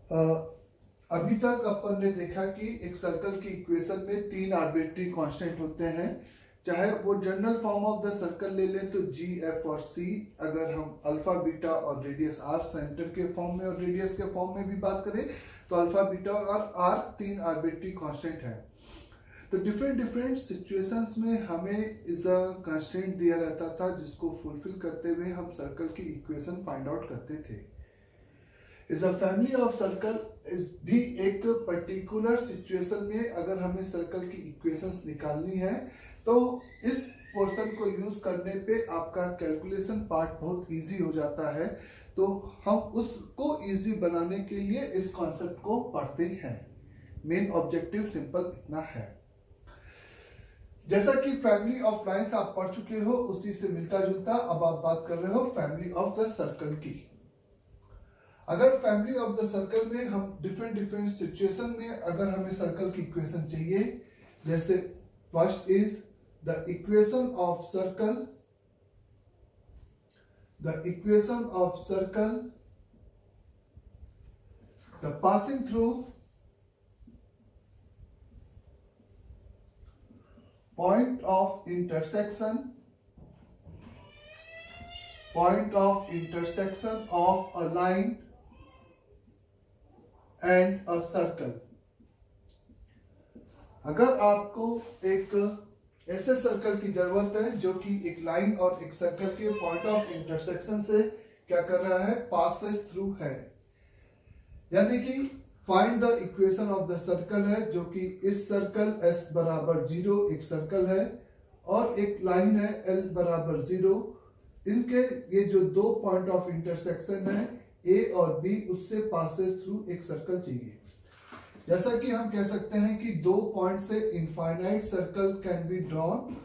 अ, अभी तक अपन ने देखा कि एक सर्कल की इक्वेशन में तीन आर्बिट्री कांस्टेंट होते हैं। चाहे वो general form of the circle ले लें तो जी, एफ और सी। अगर हम अल्फा, बीटा और रेडियस आर सेंटर के फॉर्म में और रेडियस के फॉर्म में भी बात करें तो अल्फा, बीटा और आर तीन आर्बिट्री कांस्टेंट है। तो डिफरेंट डिफरेंट सिचुएशंस में हमें इस कांस्टेंट दिया रहता था जिसको फुलफिल करते हुए हम सर्कल की इक्वेशन फाइंड आउट करते थे। Is a family of circle इस भी एक पर्टिकुलर सिचुएशन में अगर हमें सर्कल की इक्वेशंस निकालनी है तो इस पोर्शन को यूज करने पे आपका कैलकुलेशन पार्ट बहुत इजी हो जाता है। तो हम उसको इजी बनाने के लिए इस कॉन्सेप्ट को पढ़ते हैं। मेन ऑब्जेक्टिव सिंपल इतना है। जैसा कि फैमिली ऑफ लाइंस आप पढ़ चुके हो उसी से मिलता जुलता अब आप बात कर रहे हो फैमिली ऑफ द सर्कल की। अगर फैमिली ऑफ द सर्कल में हम डिफरेंट डिफरेंट सिचुएशन में अगर हमें सर्कल की इक्वेशन चाहिए, जैसे first is the equation of circle, the equation of circle, the passing through point of intersection, point of intersection of a line and a circle। अगर आपको एक ऐसे सर्कल की जरूरत है जो कि एक लाइन और एक सर्कल के पॉइंट ऑफ इंटरसेक्शन से क्या कर रहा है, पासेस थ्रू है, यानी कि find the equation of the circle है जो कि इस सर्कल s बराबर 0 एक सर्कल है और एक लाइन है l बराबर 0। इनके ये जो दो पॉइंट ऑफ इंटरसेक्शन है a और b उससे पासेस थ्रू एक सर्कल चाहिए। जैसा कि हम कह सकते हैं कि दो पॉइंट से infinite circle can be drawn,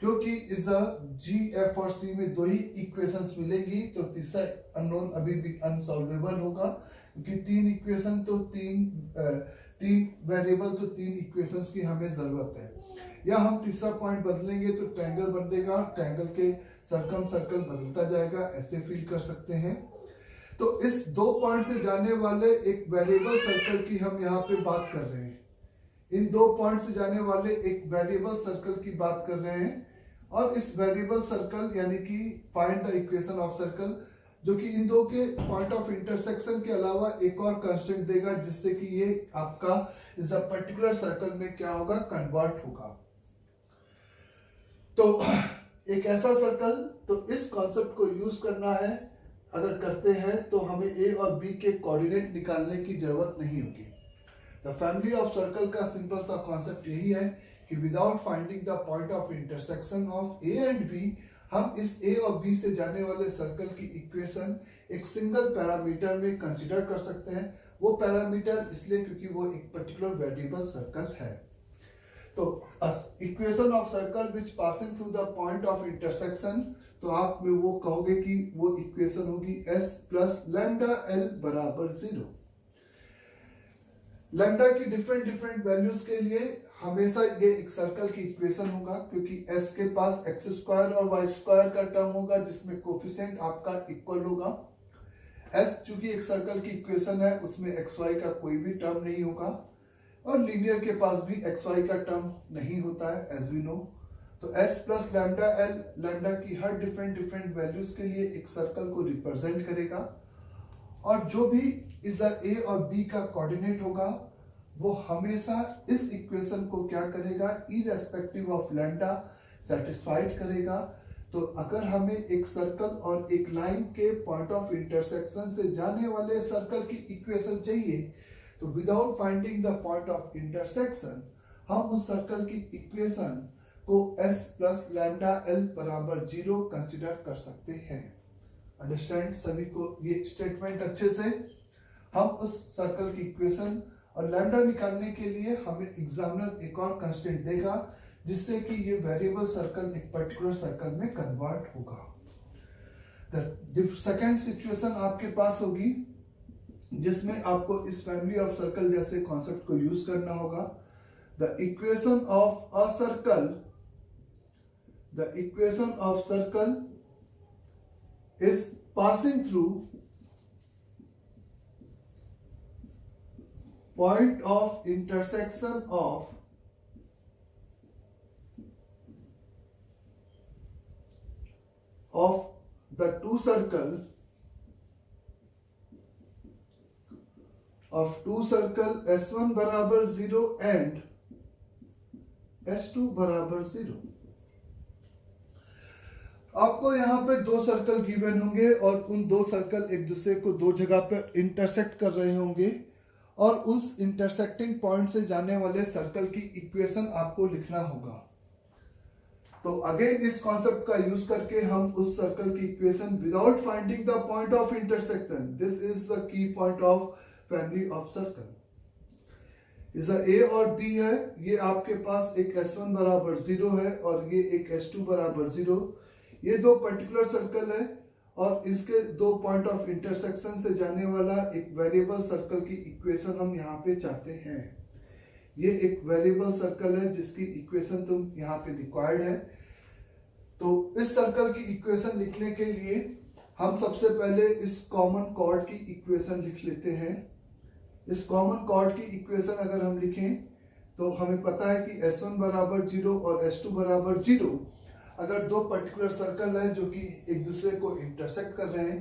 क्योंकि इस जी, एफ और सी में दो ही इक्वेशंस मिलेंगी तो तीसरा अननोन अभी भी अनसॉल्वेबल होगा, क्योंकि तीन इक्वेशन तो तीन वेरिएबल तो तीन इक्वेशंस की हमें जरूरत है। या हम तीसरा पॉइंट बदलेंगे तो ट्रायंगल बनेगा, ट्रायंगल के सर्कल बदलता जाएगा, ऐसे फील कर सकते हैं। तो इस दो पॉइंट से जाने वाले एक वेरिएबल सर्कल की हम यहाँ पे बात कर रहे हैं। इन दो पॉइंट से जाने वाले एक वेरिएबल सर्कल की बात कर रहे हैं और इस वेरिएबल सर्कल यानी कि find the equation of circle जो कि इन दो के पॉइंट ऑफ इंटरसेक्शन के अलावा एक और कांस्टेंट देगा जिससे कि ये आपका इस पर्टिकुलर सर्कल में क्या होगा, कन्वर्ट होगा। तो एक ऐसा सर्कल, तो इस कॉन्सेप्ट को यूज करना है। अगर करते हैं तो हमें ए और बी के कोऑर्डिनेट निकालने की जरूरत नहीं होगी। द फैमिली ऑफ सर्कल का सिंपल सा कॉन्सेप्ट यही है कि without finding the point of intersection of A and B हम इस ए और बी से जाने वाले सर्कल की इक्वेशन एक सिंगल पैरामीटर में कंसीडर कर सकते हैं। वो पैरामीटर इसलिए क्योंकि वो एक पर्टिकुलर वेरिएबल सर्कल है। तो equation of circle which passing through the point of intersection, तो आप में वो कहोगे कि वो इक्वेशन होगी s प्लस लैम्डा l बराबर 0। लैम्डा की डिफरेंट डिफरेंट वैल्यूज के लिए हमेशा ये एक सर्कल की इक्वेशन होगा, क्योंकि s के पास x स्क्वायर और y स्क्वायर का टर्म होगा जिसमें कोफिशिएंट आपका इक्वल होगा। s चूंकि एक सर्कल की इक्वेशन है उसमें xy का कोई भी टर्म नहीं होगा और लीनियर के पास भी xy का टर्म नहीं होता है एज वी नो। तो s plus lambda l lambda की हर डिफरेंट डिफरेंट वैल्यूज के लिए एक सर्कल को रिप्रेजेंट करेगा और जो भी इस a और b का कोऑर्डिनेट होगा वो हमेशा इस इक्वेशन को क्या करेगा, इररेस्पेक्टिव ऑफ लैम्डा सेटिस्फाइड करेगा। तो अगर हमें एक सर्कल और एक लाइन के पॉइंट ऑफ इंटरसेक्शन से जाने वाले सर्कल की इक्वेशन चाहिए तो without finding the point of intersection हम उस सर्कल की इक्वेशन को s प्लस लैम्डा l बराबर 0 कंसिडर कर सकते हैं। अंडरस्टैंड सभी को ये स्टेटमेंट अच्छे से। हम उस सर्कल की इक्वेशन और लैम्डा निकालने के लिए हमें एग्जामिनर एक और कांस्टेंट देगा जिससे कि ये वेरिएबल सर्कल एक पर्टिकुलर सर्कल में कन्वर्ट होगा। द सेकंड सिचुएशन आपके पास होगी जिसमें आपको इस फैमिली ऑफ सर्कल जैसे कॉन्सेप्ट को यूज करना होगा। The equation of a circle, the equation of circle is passing through point of intersection of the two circle S1 बराबर 0 and S2 बराबर 0। आपको यहाँ पे दो सर्कल गिवन होंगे और उन दो सर्कल एक दूसरे को दो जगह पर इंटरसेक्ट कर रहे होंगे और उस इंटरसेक्टिंग पॉइंट से जाने वाले सर्कल की इक्वेशन आपको लिखना होगा। तो अगेन इस कॉन्सेप्ट का यूज करके हम उस सर्कल की equation without finding the point of intersection, this is the key point of family of circle, इस ए और बी है। ये आपके पास एक S1 बराबर 0 है और ये एक S2 बराबर 0। ये दो पर्टिकुलर सर्कल है और इसके दो पॉइंट ऑफ इंटरसेक्शन से जाने वाला एक वेरिएबल सर्कल की इक्वेशन हम यहाँ पे चाहते हैं। ये एक वेरिएबल सर्कल है जिसकी इक्वेशन तुम यहाँ पे रिक्वायर्ड है। तो इस सर्कल की इक्वेशन लिखने के लिए हम सबसे पहले इस कॉमन कॉर्ड की इक्वेशन लिख लेते हैं। इस कॉमन कॉर्ड की इक्वेशन अगर हम लिखें तो हमें पता है कि S1 बराबर 0 और S2 बराबर 0 अगर दो पर्टिकुलर सर्कल है जो कि एक दूसरे को इंटरसेक्ट कर रहे हैं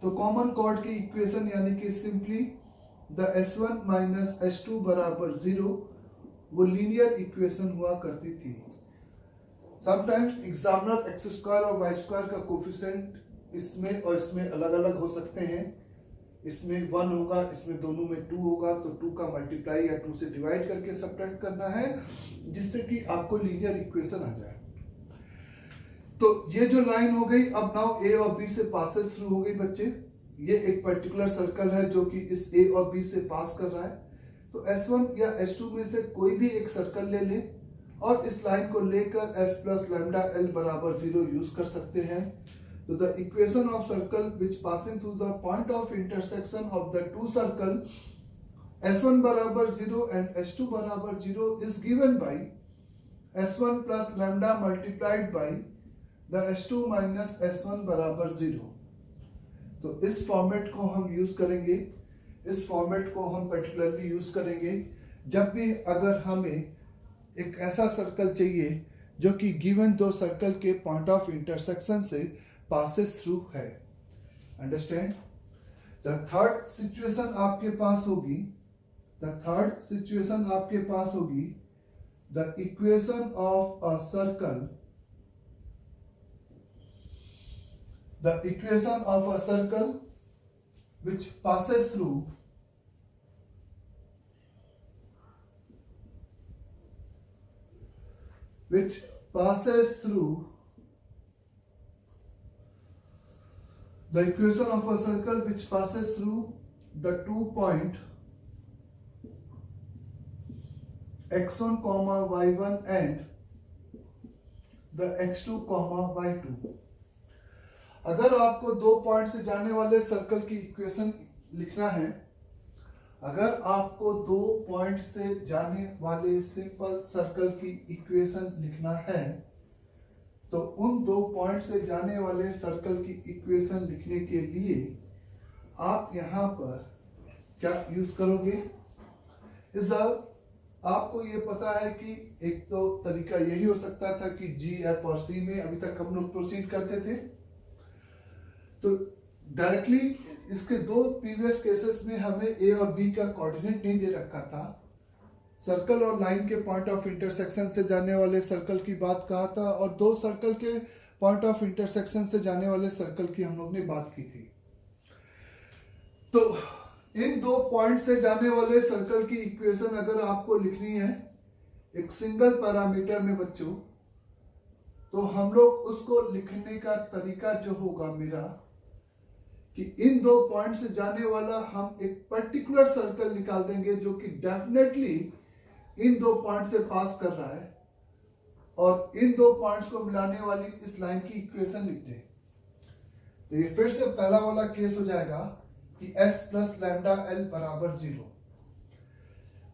तो कॉमन कॉर्ड की इक्वेशन यानी कि simply the S1 minus S2 बराबर 0 वो लीनियर इक्वेशन हुआ करती थी। समटाइम्स एग्जामिनर एक्स स्क्वायर और वाई स्क्वायर का कोफिशिएंट इसमें और इसमें अलग अलग हो सकते हैं। इसमें 1 होगा, इसमें दोनों में 2 होगा, तो 2 का मल्टीप्लाई या 2 से डिवाइड करके सब्ट्रैक्ट करना है जिससे कि आपको लीनियर इक्वेशन आ जाए। तो ये जो लाइन हो गई, अब नाउ ए और बी से पासेस थ्रू हो गई बच्चे। ये एक पर्टिकुलर सर्कल है जो कि इस ए और बी से पास कर रहा है। तो S1 या S2 में से कोई भी एक सर्कल ले ले और इस लाइन को लेकर S प्लस लैम्डा L बराबर 0 यूज कर सकते हैं। तो the equation of circle which passing through the point of intersection of the two circle S1 बराबर 0 एंड S2 बराबर 0 is given by S1 plus lambda multiplied by the S2 minus S1 बराबर 0। तो इस format को हम use करेंगे। इस format को हम पर्टिकुलरली यूज करेंगे जब भी अगर हमें एक ऐसा सर्कल चाहिए जो कि गिवन दो सर्कल के पॉइंट ऑफ इंटरसेक्शन से पासेस थ्रू है। अंडरस्टैंड? द थर्ड सिचुएशन आपके पास होगी, the equation of a circle, the equation of a circle which passes through the equation of a circle which passes through the 2 point x1 comma y1 and the x2 comma y2। अगर आपको दो point से जाने वाले circle की equation लिखना है, अगर आपको दो पॉइंट से जाने वाले सिंपल सर्कल की इक्वेशन लिखना है तो उन दो पॉइंट से जाने वाले सर्कल की इक्वेशन लिखने के लिए आप यहां पर क्या यूज करोगे? आपको ये पता है कि एक तो तरीका यही हो सकता था कि G, F और C में अभी तक हम लोग प्रोसीड करते थे। तो डायरेक्टली इसके दो प्रीवियस केसेस में हमें ए और बी का कोऑर्डिनेट नहीं दे रखा था। सर्कल और लाइन के पॉइंट ऑफ इंटरसेक्शन से जाने वाले सर्कल की बात कहा था और दो सर्कल के पॉइंट ऑफ इंटरसेक्शन से जाने वाले सर्कल की हम लोग ने बात की थी। तो इन दो पॉइंट से जाने वाले सर्कल की इक्वेशन अगर आपको लिखनी है एक सिंगल पैरामीटर में बच्चों, तो हम लोग उसको लिखने का तरीका जो होगा मेरा कि इन दो पॉइंट से जाने वाला हम एक पर्टिकुलर सर्कल निकाल देंगे जो कि डेफिनेटली इन दो पॉइंट से पास कर रहा है और इन दो पॉइंट्स को मिलाने वाली इस लाइन की इक्वेशन लिखते हैं। तो ये फिर से पहला वाला केस हो जाएगा कि S प्लस लैम्डा L बराबर 0।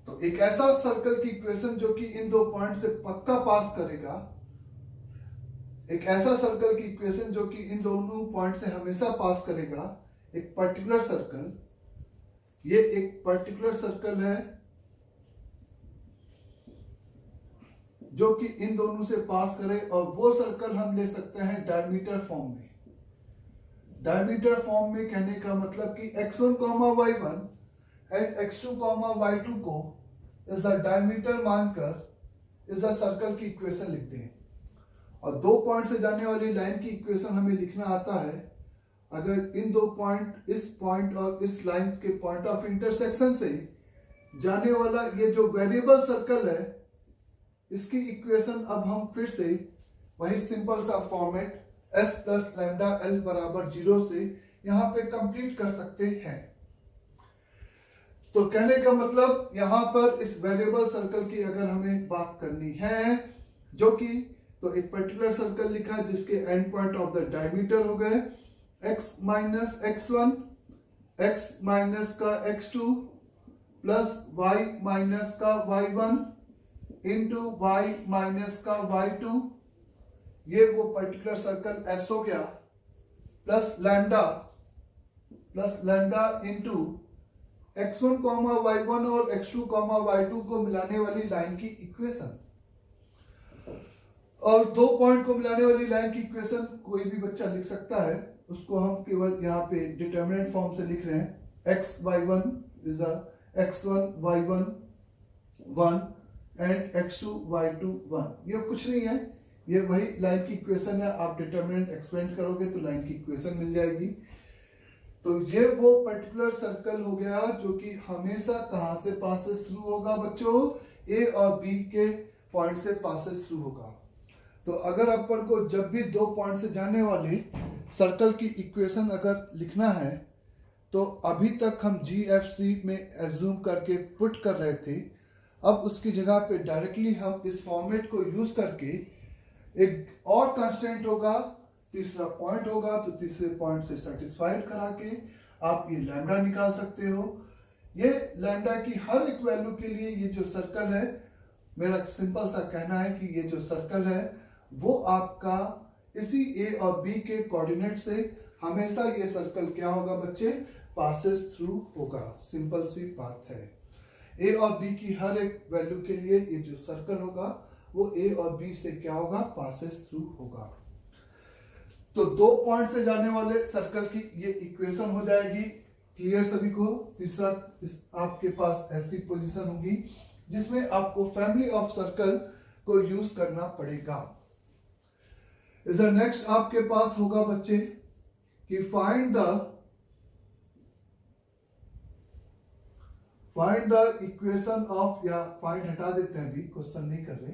तो एक ऐसा सर्कल की इक्वेशन जो कि इन दो पॉइंट से पक्का पास करेगा, एक ऐसा सर्कल की इक्वेशन जो कि इन दोनों पॉइंट से हमेशा पास करेगा, एक पर्टिकुलर सर्कल ये एक पर्टिकुलर सर्कल है जो कि इन दोनों से पास करे, और वो सर्कल हम ले सकते हैं डायमीटर फॉर्म में। डायमीटर फॉर्म में कहने का मतलब कि x1, y1 and x2, y2 को इस डायमीटर मानकर इस सर्कल की इक्वेशन लिखते हैं। और दो पॉइंट से जाने वाली लाइन की इक्वेशन हमें लिखना आता है। अगर इन दो पॉइंट, इस पॉइंट और इस लाइन के पॉइंट ऑफ इंटरसेक्शन से जाने वाला ये जो वेरिएबल सर्कल है, इसकी इक्वेशन अब हम फिर से वही सिंपल सा format s plus lambda l बराबर 0 से यहां पे कंप्लीट कर सकते हैं। तो कहने का मतलब यहां पर इस वेरिएबल सर्कल की अगर हमें बात करनी है, जो कि तो एक पर्टिकुलर सर्कल लिखा जिसके and point of the diameter हो गए x minus x1, x minus का x2 प्लस y माइनस का y1 इंटू y माइनस का y2, ये वो पर्टिकुलर सर्कल S हो गया, plus lambda into x1, y1 और x2, y2 को मिलाने वाली लाइन की इक्वेशन। और दो पॉइंट को मिलाने वाली लाइन की इक्वेशन कोई भी बच्चा लिख सकता है, उसको हम केवल यहाँ पे डिटर्मिनेंट फॉर्म से लिख रहे हैं। x y1 is x1 y1 1 and x2 y2 1। ये कुछ नहीं है, ये वही लाइन की इक्वेशन है। आप डिटर्मिनेंट एक्सपेंड करोगे तो लाइन की इक्वेशन मिल जाएगी। तो ये वो पर्टिकुलर सर्कल हो गया जो कि हमेशा कहां से पासेस थ्रू होगा बच्चों, ए और बी के पॉइंट से पासेस थ्रू होगा। तो अगर अपन को जब भी दो पॉइंट से जाने वाले सर्कल की इक्वेशन अगर लिखना है, तो अभी तक हम GFC में एज्यूम करके पुट कर रहे थे, अब उसकी जगह पे डायरेक्टली हम इस फॉर्मेट को यूज करके एक और कांस्टेंट होगा, तीसरा पॉइंट होगा, तो तीसरे पॉइंट से सेटिस्फाइड करा के आप ये लैम्डा निकाल सकते हो। ये लैम्डा की हर एक वैल्यू के लिए ये जो सर्कल है, मेरा सिंपल सा कहना है कि ये जो सर्कल है वो आपका इसी ए और बी के कोऑर्डिनेट से हमेशा ये सर्कल क्या होगा बच्चे, पासेस थ्रू होगा। सिंपल सी बात है। ए और बी की हर एक वैल्यू के लिए ये जो सर्कल होगा वो ए और बी से क्या होगा, पासेस थ्रू होगा। तो दो पॉइंट से जाने वाले सर्कल की ये इक्वेशन हो जाएगी। क्लियर सभी को। तीसरा आपके पास ऐसी पोजीशन होगी जिसमें आपको फैमिली ऑफ सर्कल को यूज करना पड़ेगा। इस नेक्स्ट आपके पास होगा बच्चे कि फाइंड द इक्वेशन ऑफ, या फाइंड हटा देते हैं, अभी क्वेश्चन नहीं कर रहे,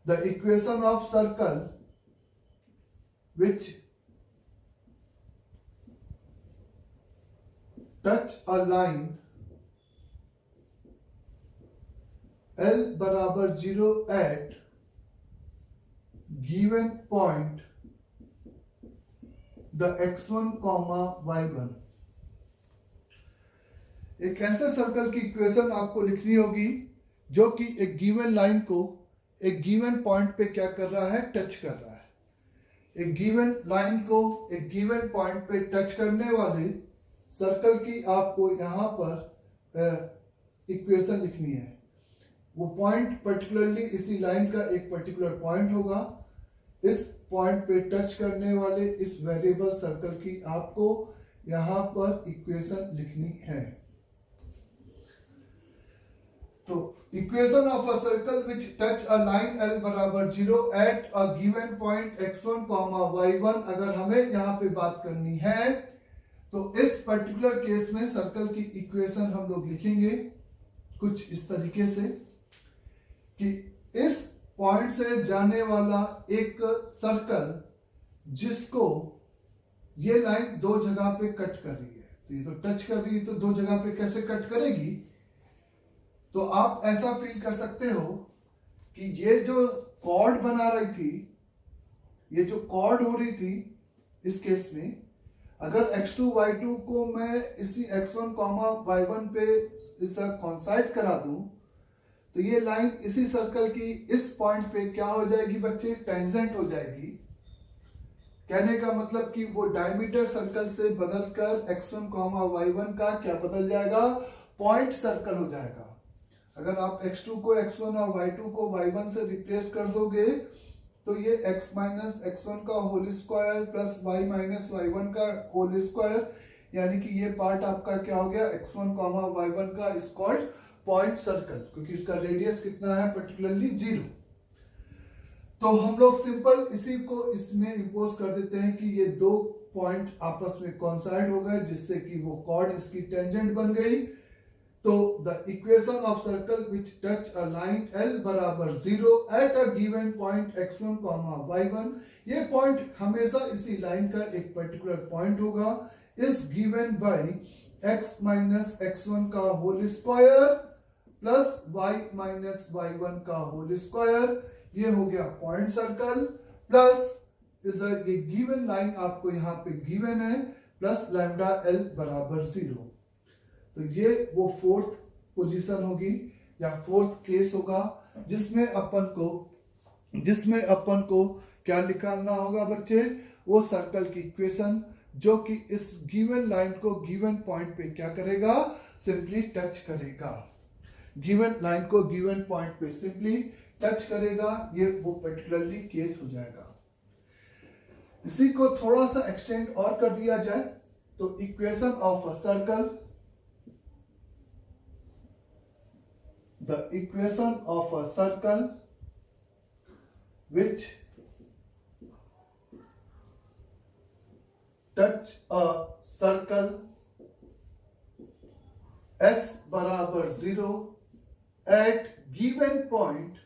the equation of circle which touch a line L बराबर 0 at given point the x1, y1। एक ऐसे सर्कल की इक्वेशन आपको लिखनी होगी जो कि एक गिवन लाइन को एक गिवन पॉइंट पे क्या कर रहा है, टच कर रहा है। एक गिवन लाइन को एक गिवन पॉइंट पे टच करने वाले सर्कल की आपको यहां पर इक्वेशन लिखनी है। वो पॉइंट पर्टिकुलरली इसी लाइन का एक पर्टिकुलर पॉइंट होगा। इस पॉइंट पे टच करने वाले इस वेरिएबल सर्कल की आपको यहां पर इक्वेशन लिखनी है। तो equation of a circle which touch a line L बराबर 0 at a given point x1, y1, अगर हमें यहां पे बात करनी है तो इस पर्टिकुलर केस में सर्कल की इक्वेशन हम लोग लिखेंगे कुछ इस तरीके से कि इस पॉइंट से जाने वाला एक सर्कल जिसको ये लाइन दो जगह पे कट कर रही है, तो ये तो टच कर रही है, तो दो जगह पे कैसे कट करेगी। तो आप ऐसा फील कर सकते हो कि ये जो कॉर्ड बना रही थी, ये जो कॉर्ड हो रही थी इस केस में, अगर x2 y2 को मैं इसी x1, y1 पे इसका कॉन्साइड करा दूं, तो ये लाइन इसी सर्कल की इस पॉइंट पे क्या हो जाएगी बच्चे, टेंजेंट हो जाएगी। कहने का मतलब कि वो डायमीटर सर्कल से बदलकर x1, y1 का क्या बदल जाएगा, पॉइंट सर्कल हो जाएगा। अगर आप x2 को x1 और y2 को y1 से रिप्लेस कर दोगे तो ये x माइनस x1 का whole square plus y minus y1 का होल स्क्वायर, यानी कि ये पार्ट आपका क्या हो गया, x1, y1 का इज कॉल्ड पॉइंट सर्कल, क्योंकि इसका रेडियस कितना है, पर्टिकुलरली 0। तो हम लोग सिंपल इसी को इसमें इंपोज कर देते हैं कि ये दो पॉइंट आपस में कोइंसाइड हो गए, जिससे कि वो कॉर्ड इसकी टेंजेंट बन गई। तो the equation of circle which touch a line L बराबर 0 at a given point x1, y1, ये पॉइंट हमेशा इसी लाइन का एक पर्टिकुलर पॉइंट होगा, is given by x minus x1 का whole square plus y minus y1 का whole square. ये हो गया पॉइंट सर्कल, प्लस इस ये गिवन लाइन आपको यहाँ पे गिवन है, प्लस लैम्डा L बराबर 0। तो ये वो फोर्थ पोजीशन होगी या फोर्थ केस होगा जिसमें अपन को क्या निकालना होगा बच्चे, वो सर्कल की इक्वेशन जो कि इस गिवन लाइन को गिवन पॉइंट पे क्या करेगा, सिंपली टच करेगा। गिवन लाइन को गिवन पॉइंट पे सिंपली टच करेगा, ये वो पर्टिकुलरली केस हो जाएगा। इसी को थोड़ा सा एक्सटेंड और कर दिया जाए तो equation of a circle, the equation of a circle which touch a circle S बराबर 0 at given point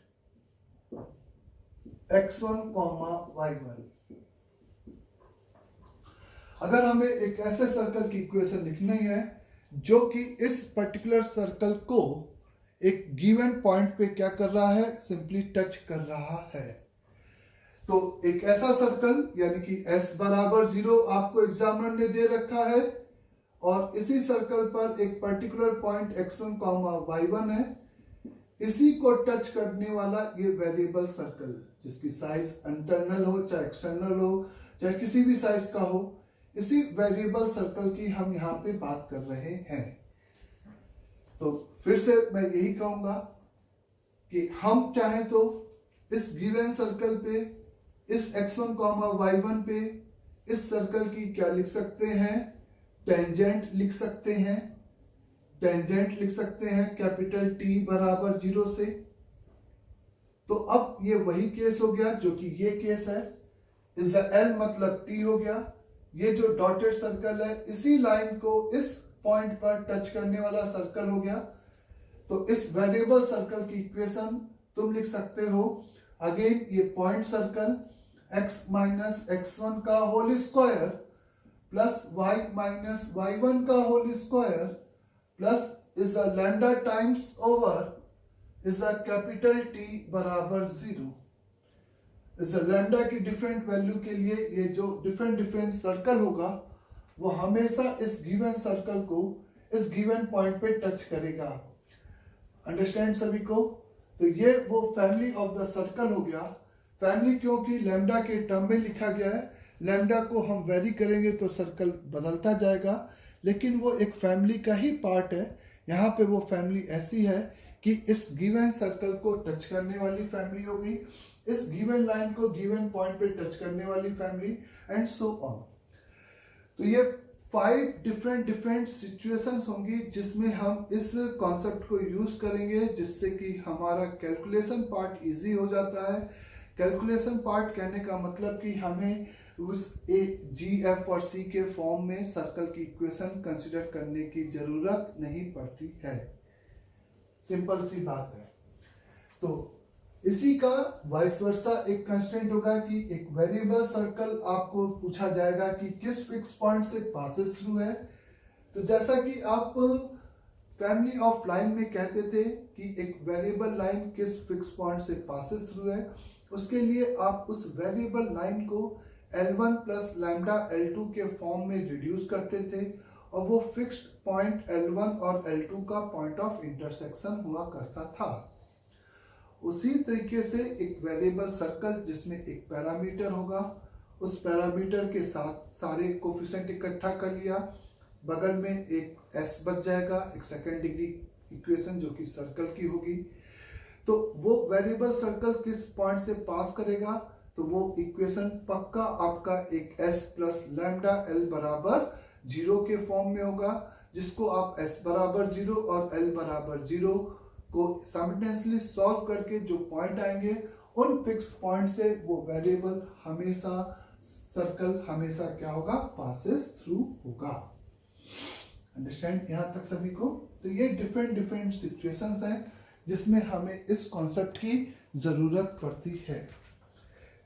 x1, y1। अगर हमें एक ऐसे सर्कल की इक्वेशन लिखनी है जो कि इस पर्टिकुलर सर्कल को एक गिवन पॉइंट पे क्या कर रहा है, सिंपली टच कर रहा है, तो एक ऐसा सर्कल यानी कि S बराबर 0 आपको एग्जामिनर ने दे रखा है और इसी सर्कल पर एक पर्टिकुलर पॉइंट x1, y1 है, इसी को टच करने वाला ये वेरिएबल सर्कल जिसकी साइज इंटरनल हो चाहे एक्सटर्नल हो चाहे किसी भी साइज का हो, इसी वेरिएबल सर्कल की हम यहाँ पे बात कर रहे हैं। तो फिर से मैं यही कहूंगा कि हम चाहें तो इस गिवन सर्कल पे, इस x1, y1 पे इस सर्कल की क्या लिख सकते हैं, टेंजेंट लिख सकते हैं, टेंजेंट लिख सकते हैं कैपिटल T बराबर 0 से। तो अब ये वही केस हो गया जो कि ये केस है, इस L मतलब T हो गया, ये जो डॉटेड सर्कल है इसी लाइन को इस पॉइंट पर टच करने वाला सर्कल हो गया। तो इस वेरिएबल सर्कल की इक्वेशन तुम लिख सकते हो, अगेन ये point circle x minus x1 का whole square plus y minus y1 का whole square plus is a lambda times over is a capital T बराबर 0। इस लैम्डा की डिफरेंट वैल्यू के लिए ये जो डिफरेंट सर्कल होगा वो हमेशा इस गिवन सर्कल को इस गिवन पॉइंट पे टच करेगा। अंडरस्टैंड सभी को? तो ये वो फैमिली ऑफ द सर्कल हो गया। फैमिली क्योंकि लैम्डा के टर्म में लिखा गया है, लैम्डा को हम वेरी करेंगे तो सर्कल बदलता जाएगा, लेकिन वो एक फैमिली का ही पार्ट है। यहाँ पे वो फैमिली ऐसी है कि इस गिवन सर्कल को टच करने वाली फैमिली होगी, इस गिवन लाइन को गिवन पॉइंट पे टच करने वाली फैमिली एंड सो ऑन। तो ये 5 डिफरेंट सिचुएशंस होंगी जिसमें हम इस कॉन्सेप्ट को यूज करेंगे, जिससे कि हमारा कैलकुलेशन पार्ट इजी हो जाता है। कैलकुलेशन पार्ट कहने का मतलब कि हमें उस ए जी एफ और सी के फॉर्म में सर्कल की इक्वेशन कंसिडर करने की जरूरत नहीं पड़ती है। सिंपल सी बात है। तो इसी का वाइस वर्सा एक कंस्टेंट होगा कि एक वेरिएबल सर्कल आपको पूछा जाएगा कि किस फिक्स पॉइंट से पासेस थ्रू है। तो जैसा कि आप फैमिली ऑफ लाइन में कहते थे कि एक वेरिएबल लाइन किस फिक्स पॉइंट से पासेस थ्रू है, उसके लिए आप उस वेरिएबल लाइन को L1 प्लस लैम्डा L2 के फॉर्म में रिड्यूस करते थे और वो फिक्स्ड पॉइंट L1 और L2 का पॉइंट ऑफ इंटरसेक्शन हुआ करता था। उसी तरीके से एक वेरिएबल सर्कल जिसमें एक पैरामीटर होगा उस पैरामीटर के साथ सारे कोफिशिएंट इकट्ठा कर लिया, बगल में एक s बच जाएगा, एक सेकेंड डिग्री इक्वेशन जो कि सर्कल की होगी। तो वो वेरिएबल सर्कल किस पॉइंट से पास करेगा, तो वो इक्वेशन पक्का आपका एक s प्लस लैम्डा l बराबर 0 के फॉर्म में होगा, जिसको आप s बराबर 0 और l बराबर 0 को साइमल्टेनियसली सॉल्व करके जो पॉइंट आएंगे उन फिक्स पॉइंट से वो वेरिएबल हमेशा सर्कल हमेशा क्या होगा, पासेस थ्रू होगा। अंडरस्टैंड यहां तक सभी को? तो ये डिफरेंट सिचुएशंस हैं जिसमें हमें इस कॉन्सेप्ट की जरूरत पड़ती है।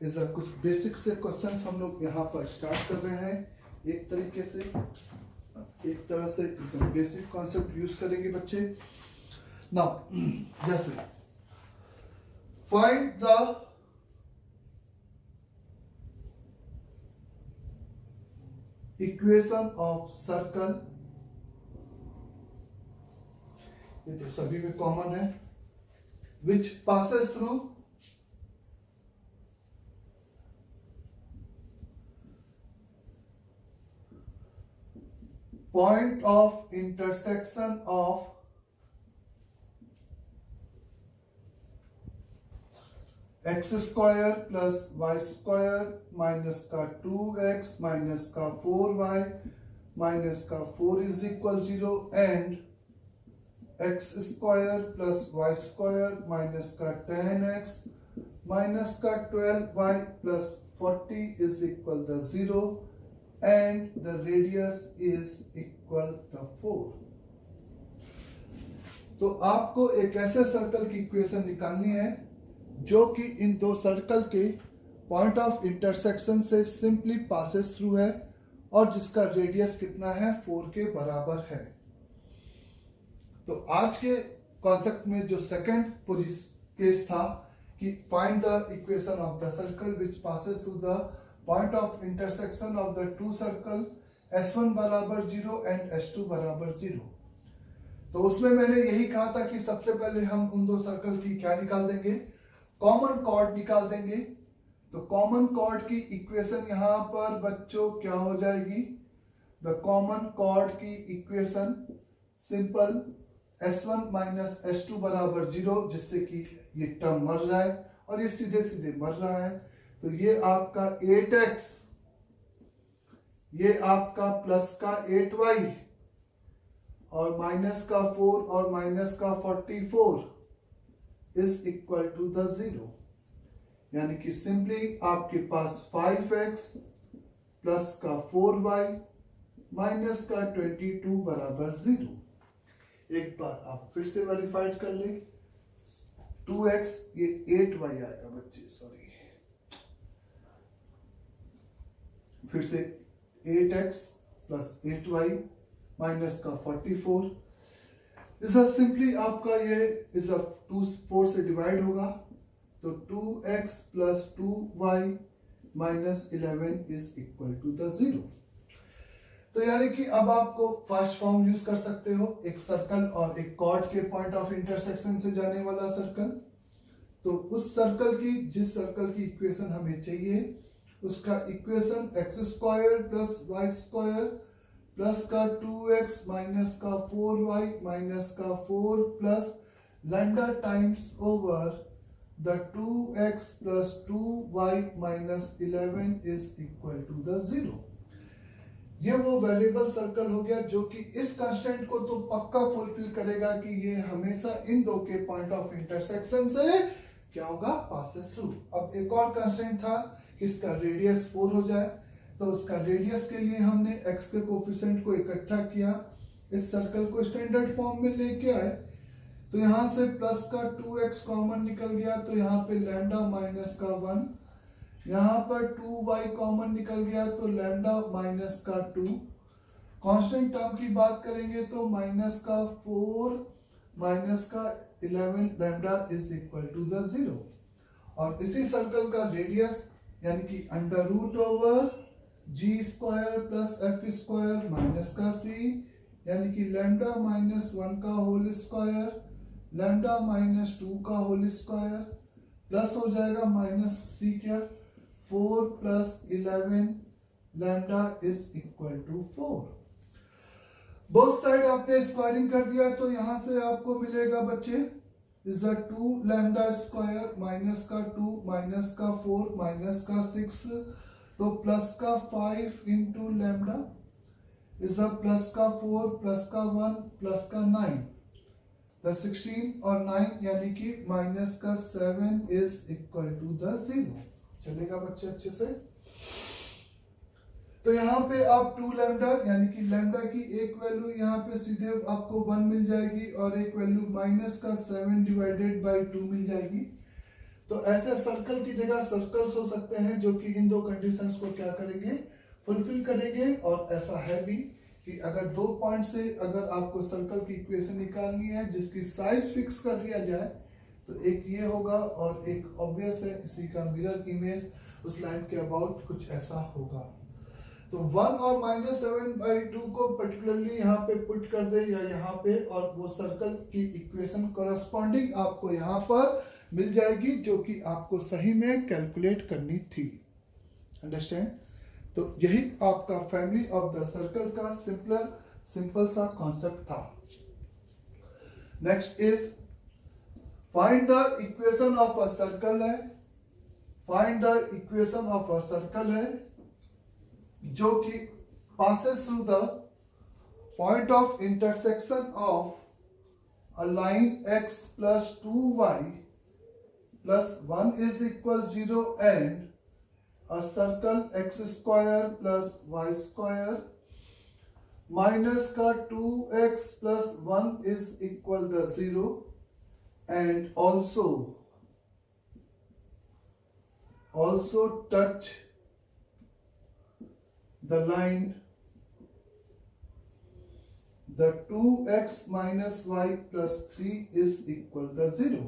इस कुछ बेसिक से क्वेश्चंस हम लोग यहाँ पर स्टार्ट कर रहे हैं। एक तरीके से एक तरह से एकदम बेसिक कॉन्सेप्ट यूज करेंगे बच्चे। नाउ जैसे find the equation of circle, ये तो सभी में कॉमन है, विच passes through point of intersection of x square plus y square minus का 2x minus का 4y minus का 4 is equal 0 and x square plus y square minus का 10x minus का 12y plus 40 is equal the 0 and the radius is equal to 4। तो आपको एक ऐसे circle की इक्वेशन निकालनी है जो कि इन दो सर्कल के पॉइंट ऑफ इंटरसेक्शन से सिंपली पासेस थ्रू है और जिसका रेडियस कितना है, 4 के बराबर है। तो आज के कॉन्सेप्ट में जो सेकंड केस था कि find the equation of the circle which passes through the point of intersection of the two circle S1 बराबर 0 एंड S2 बराबर 0। तो उसमें मैंने यही कहा था कि सबसे पहले हम उन दो सर्कल की क्या निकाल देंगे, कॉमन कॉर्ड निकाल देंगे। तो कॉमन कॉर्ड की इक्वेशन यहां पर बच्चों क्या हो जाएगी, द कॉमन कॉर्ड की equation simple S1 minus S2 बराबर 0, जिससे कि ये टर्म मर रहा है और ये सीधे सीधे मर रहा है। तो ये आपका 8x, ये आपका प्लस का 8y और माइनस का 4 और माइनस का 44 इज इक्वल टू द 0। यानी कि सिंपली आपके पास 5x प्लस का 4y माइनस का 22 बराबर 0। एक बार आप फिर से वेरीफाइड कर ले, 2x ये 8y आएगा बच्चे, सॉरी फिर से 8x प्लस 8y माइनस का 44 इस सिंपली आपका ये इस 4 से डिवाइड होगा, तो 2x plus 2y minus 11 is equal to the 0। तो यानी कि अब आपको फर्स्ट फॉर्म यूज कर सकते हो, एक सर्कल और एक कॉर्ड के पॉइंट ऑफ इंटरसेक्शन से जाने वाला सर्कल। तो उस सर्कल की, जिस सर्कल की इक्वेशन हमें चाहिए उसका equation x square plus y square plus का 2x माइनस का 4y माइनस का 4 plus lambda times over the 2x plus 2y minus 11 is equal to the 0। ये वो वेरिएबल सर्कल हो गया जो कि इस कांस्टेंट को तो पक्का फुलफिल करेगा कि ये हमेशा इन दो के पॉइंट ऑफ इंटरसेक्शन से क्या होगा, पासेस थ्रू। अब एक और कांस्टेंट था कि इसका रेडियस 4 हो जाए, तो उसका रेडियस के लिए हमने x के कोफिशिएंट को इकट्ठा किया, इस सर्कल को स्टैंडर्ड फॉर्म में लेके आए। तो यहां से प्लस का 2x कॉमन निकल गया, तो यहाँ पे लैम्डा माइनस का 1, यहाँ पर 2y कॉमन निकल गया तो लैम्डा माइनस का 2। कांस्टेंट टर्म की बात करेंगे तो माइनस का 4 माइनस का 11 lambda is equal to the 0। और इसी सर्कल का रेडियस यानी कि under root over g square plus f square minus का c, यानी कि लैम्डा माइनस 1 का होल स्क्वायर लैम्डा माइनस 2 का होल स्क्वायर प्लस हो जाएगा माइनस c क्या 4 plus 11 lambda is equal to 4। Both side आपने स्क्वायरिंग कर दिया तो यहां से आपको मिलेगा बच्चे इज 2 लैम्डा स्क्वायर माइनस का 2 माइनस का 4 माइनस का 6 तो प्लस का 5 इंटू लैम्डा इज प्लस का 4 प्लस का 1 प्लस का 9 द 16 और 9 यानी कि माइनस का 7 इज इक्वल टू द 0। चलेगा बच्चे अच्छे से। तो यहाँ पे आप 2 लैम्डा यानी कि लैम्डा की एक वैल्यू यहाँ पे सीधे आपको 1 मिल जाएगी और एक वैल्यू माइनस का 7 डिवाइडेड बाय 2 मिल जाएगी। तो ऐसे सर्कल की जगह सर्कल्स हो सकते हैं जो कि इन दो कंडीशंस को क्या करेंगे, फुलफिल करेंगे। और ऐसा है भी कि अगर 2 पॉइंट से अगर आपको सर्कल की इक्वेशन निकालनी है जिसकी साइज फिक्स कर दिया जाए तो एक ये होगा और एक ऑब्वियस है इसी का मिरर इमेज उस लाइन के अबाउट कुछ ऐसा होगा। तो 1 और -7/2 को पर्टिकुलरली यहाँ पे पुट कर दे या यहाँ पे और वो सर्कल की इक्वेशन कॉरस्पॉन्डिंग आपको यहाँ पर मिल जाएगी जो कि आपको सही में कैलकुलेट करनी थी। अंडरस्टैंड? तो यही आपका फैमिली ऑफ द सर्कल का सिंपल सा कॉन्सेप्ट था। Next is find the equation of a circle है। Find the equation of a circle है जो कि passes through the point of intersection of a line x plus 2y plus 1 is equal 0 and a circle x square plus y square minus का 2x plus 1 is equal the 0 and also touch the line the 2x minus y plus 3 is equal the 0।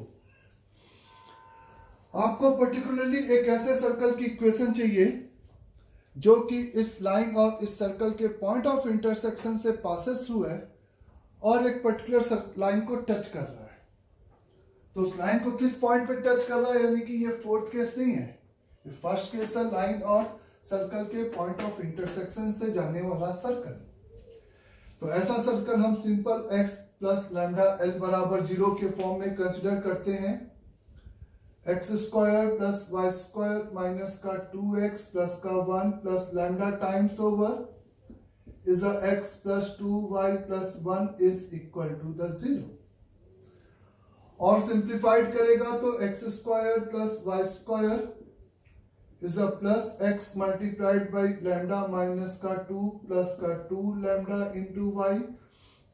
आपको particularly एक ऐसे circle की equation चाहिए जो कि इस line और इस सर्कल के पॉइंट ऑफ इंटरसेक्शन से पासेस थ्रू है और एक पर्टिकुलर लाइन को टच कर रहा है। तो उस लाइन को किस पॉइंट पे टच कर रहा है, यानी कि ये फोर्थ केस नहीं है, फर्स्ट केस है लाइन और सर्कल के पॉइंट ऑफ इंटरसेक्शन से जाने वाला सर्कल। तो ऐसा सर्कल हम simple x plus lambda l बराबर 0 के फॉर्म में कंसिडर करते हैं। x square plus Y square minus का 2x प्लस का 1 plus lambda times over is x plus 2y plus 1 is equal to the 0। और सिंप्लीफाइड करेगा तो x square plus Y square is a plus x multiplied by lambda minus का 2 plus का 2 lambda into y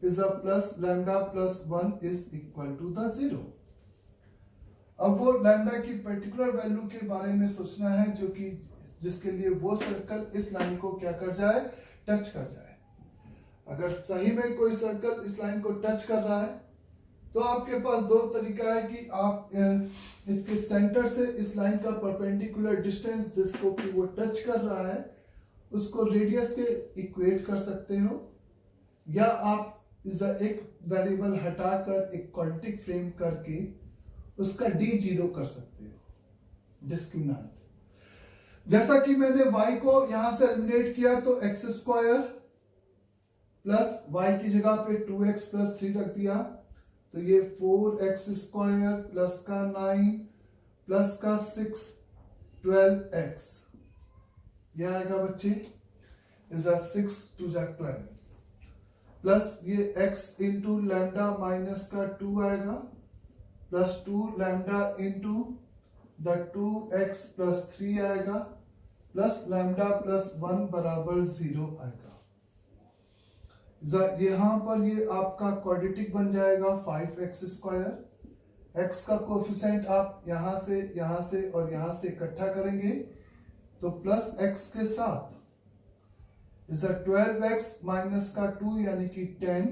is a plus lambda plus 1 is equal to the 0। अब वो lambda की particular value के बारे में सोचना है जो कि जिसके लिए वो सर्कल इस लाइन को क्या कर जाए, टच कर जाए। अगर सही में कोई सर्कल इस लाइन को टच कर रहा है तो आपके पास दो तरीका है कि आप इसके सेंटर से इस लाइन का परपेंडिकुलर डिस्टेंस जिसको कि वो टच कर रहा है उसको रेडियस के इक्वेट कर सकते हो, या आप एक वेरिएबल हटाकर एक क्वाड्रेटिक फ्रेम करके उसका d0 कर सकते हो, डिस्क्रिमिनेंट। जैसा कि मैंने y को यहां से एलिमिनेट किया तो x स्क्वायर प्लस y की जगह पे 2x प्लस 3 रख दिया तो ये 4x स्क्वायर प्लस का 9 प्लस का 6 12x यह आएगा बच्चे इज 6 to 12 प्लस ये x इंटू लैम्डा माइनस का 2 आएगा plus 2 lambda into the 2x plus 3 आएगा प्लस लैम्डा प्लस 1 बराबर 0 आएगा। यहां पर ये आपका क्वाड्रेटिक बन जाएगा 5x स्क्वायर। x का कोफिशिएंट आप यहां से और यहां से इकट्ठा करेंगे तो प्लस x के साथ इज 12x माइनस का 2 यानी कि 10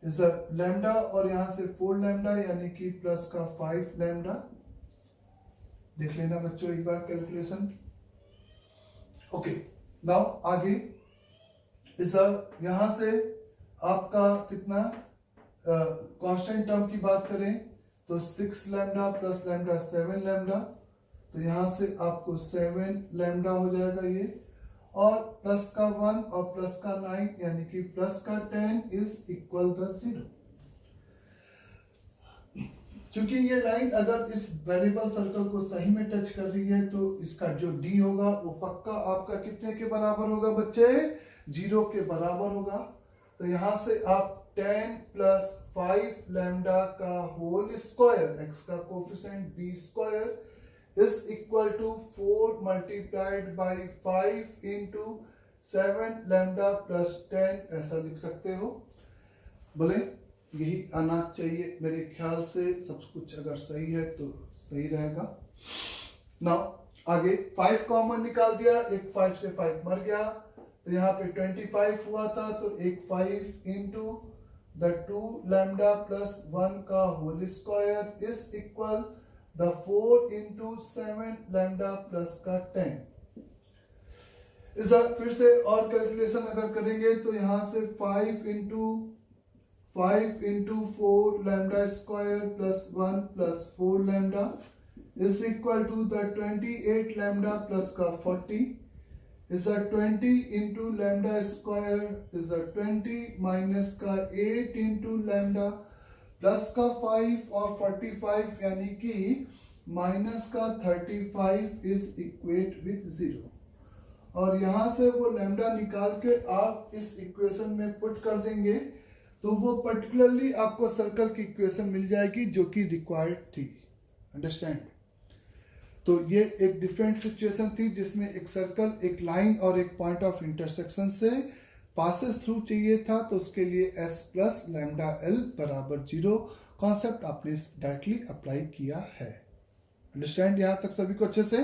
इज लैम्डा और यहां से 4 लैम्डा यानी कि प्लस का 5 लैम्डा। देख लेना बच्चों एक बार कैलकुलेशन। ओके, नाउ आगे इस यहां से आपका कितना कांस्टेंट टर्म की बात करें तो 6 लैम्डा प्लस लैम्डा 7 लैम्डा तो यहाँ से आपको 7 लैम्डा हो जाएगा ये, और प्लस का 1 और प्लस का 9 यानी कि प्लस का 10 इज इक्वल द 0। क्योंकि ये लाइन अगर इस वेरिएबल सर्कल को सही में टच कर रही है तो इसका जो डी होगा वो पक्का आपका कितने के बराबर होगा बच्चे? 0 के बराबर होगा। तो यहां से आप 10 प्लस 5 लैम्डा का होल स्क्वायर, x का coefficient b square is equal to 4 multiplied by 5 into 7 lambda plus 10 ऐसा लिख सकते हो। बोले यही आना चाहिए मेरे ख्याल से, सब कुछ अगर सही है तो सही रहेगा। नाउ आगे 5 कॉमन निकाल दिया, एक 5 से 5 मर गया, तो यहाँ पे 25 हुआ था, तो एक 5 इंटू द 2 लैम्डा प्लस 1 का whole square is equal the 4 into 7 lambda plus का 10। इस फिर से और कैलकुलेशन अगर करेंगे तो यहाँ से 5 into 4 lambda square plus 1 plus 4 lambda is equal to the 28 lambda plus का 40 is a 20 into lambda square is a 20 minus का 8 into lambda plus का 5 और 45 यानी कि माइनस का 35 is equate with 0। और यहाँ से वो लैम्डा निकाल के आप इस इक्वेशन में पुट कर देंगे तो वो पर्टिकुलरली आपको सर्कल की इक्वेशन मिल जाएगी जो कि रिक्वायर्ड थी। अंडरस्टैंड? तो ये एक डिफरेंट सिचुएशन थी जिसमें एक सर्कल, एक लाइन और एक पॉइंट ऑफ इंटरसेक्शन से पासेस थ्रू चाहिए था, तो उसके लिए s प्लस लैम्डा l बराबर 0 कॉन्सेप्ट आपने डायरेक्टली अप्लाई किया है। अंडरस्टैंड यहाँ तक सभी को अच्छे से?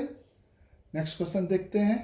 नेक्स्ट क्वेश्चन देखते हैं।